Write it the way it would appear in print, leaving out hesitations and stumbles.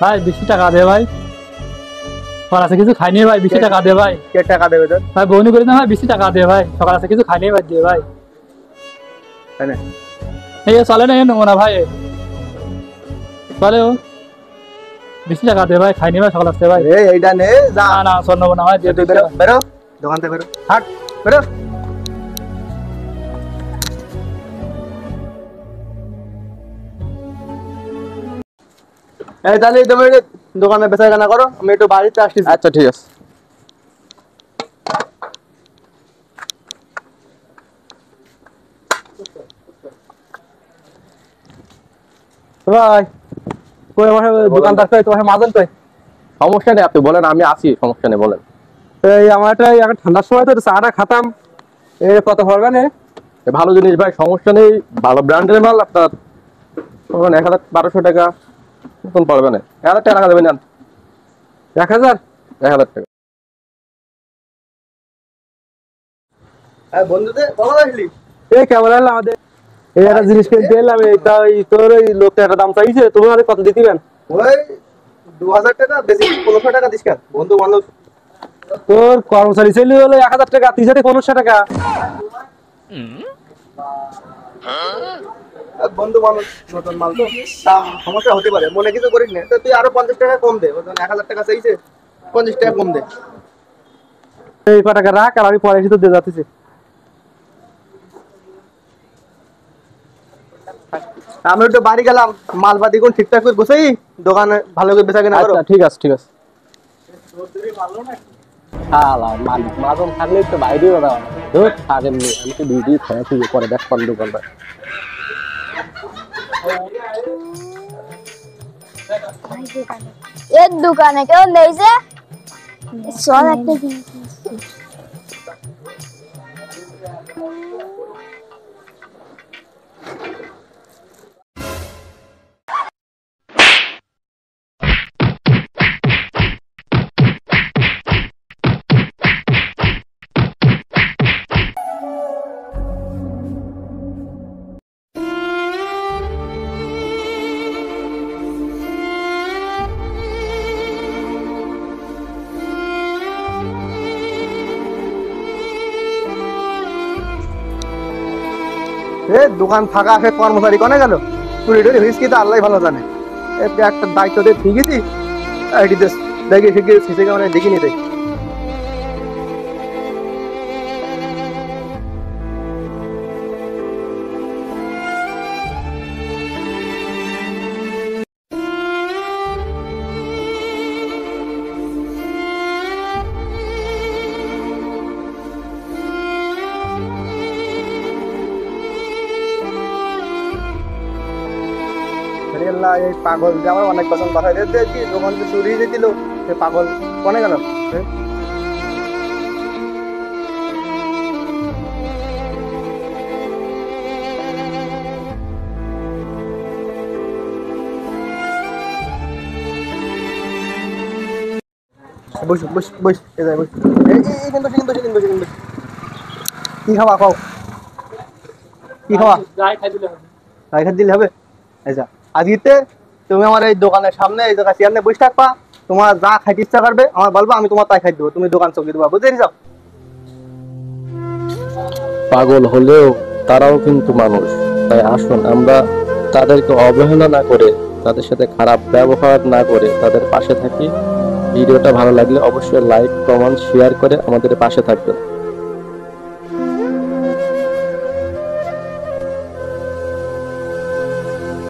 ভাই 20 টাকা দে ভাই, সকাল আছে কিছু খাইনি ভাই, 20 টাকা দে ভাই। কে টাকা দেবে তোর? ভাই বউনি করি না ভাই, 20 টাকা দে ভাই, সকাল আছে কিছু খাইনি ভাই, দে ভাই। তাই না? এই চলে না নেবো না ভাই, চলে ও 20 টাকা দে ভাই, খাইনি ভাই, সকাল আসতে ভাই। এইটা নে যা। না না চল নেবো না ভাই, দিয়ে তুই বেরো বেরো, দোকান থেকে বেরো, হাট বেরো। এই তাহলে তুমি দোকানে বেচা কেনা করো, আমি একটু বাড়িতে আসছি। আচ্ছা ঠিক আছে। ভাই কই আমার দোকানদার কই, তোমার মাজন কই? সমস্যা নেই, আপনি বলেন, আমি আছি, সমস্যা নেই, বলেন। এই আমার একটা এখন ঠান্ডার সময় তো চাটা খাতাম, এই কত পড়বে না? ভালো জিনিস ভাই, সমস্যা নেই, ভালো ব্র্যান্ডের মাল, আপনার 1000-1200 টাকা মতন পড়বে না। 1000 টাকা দেবেন, 1000? 1000 টাকা। হ্যাঁ বন্ধুদের কখন আসলি? এই কেমন হলো আমাদের এই একটা জিনিস কিনতে এলাম, এইটা ওই তোর ওই লোকটা একটা দাম চাইছে, তুমি আরে কত দিবেন? ওই 2000 টাকা, বেশি 1500 টাকা দিস কেন? বন্ধু বান্ধব তোর কর্মচারী ছিল হলো 1000 টাকা, তুই সাথে 1500 টাকা। বন্ধু মানুষ, নতুন মাল তো দাম সমস্যা হতে পারে, মনে কিছু করিস না। তো তুই আরো 50 টাকা কম দে, 1000 টাকা চাইছে, 50 টাকা কম দে। এই ক টাকা রাখ, আর আমি পরে এসে তো দিয়ে যাচ্ছি। আমি একটু বাড়ি গেলাম, মালপাতি কোন ঠিকঠাক করে বসেই দোকানে ভালো করে বেচা কেনা করো। আচ্ছা ঠিক আছে, ঠিক আছে। শালা মাজন থাকলে তো বাইরে ওরা ধর থাকেননি, আমি তো ভিডিও খাওয়াচ্ছি, পরে দেখ পান দোকানটা। एक दुकान है क्यों नहीं से सौ लगते দোকান ফাঁকা আছে, কর্মচারী কনে গেল? চুরি টুরি হয়েছে কি তা আল্লাহ ভালো জানে। একটা দায়িত্ব দিয়ে ঠিকই দেখি ঠিক সিসি ক্যামেরায় দেখিনি দেখ। এই পাগল যে আমার অনেক পছন্দ বাসায় দেখি দোকান চুরি দিয়েছিল, সে পাগল কনে গেল? বস বস বস, কি খাওয়া খাও, কি খাওয়া? যাই খাই দিলে হবে। তাই খাই দিলে হবে। আচ্ছা আজকে তুমি আমার এই দোকানের সামনে এই জায়গায় চেয়ার নিয়ে বসে থাকবা, তোমার যা খাইতে ইচ্ছা করবে আমার বলবা, আমি তোমার তাই খাই দেবো, তুমি দোকান চৌকি দেবা, বুঝতে পারছো? পাগল হলেও তারাও কিন্তু মানুষ, তাই আসুন আমরা তাদেরকে অবহেলা না করে, তাদের সাথে খারাপ ব্যবহার না করে তাদের পাশে থাকি। ভিডিওটা ভালো লাগলে অবশ্যই লাইক, কমেন্ট, শেয়ার করে আমাদের পাশে থাকবেন।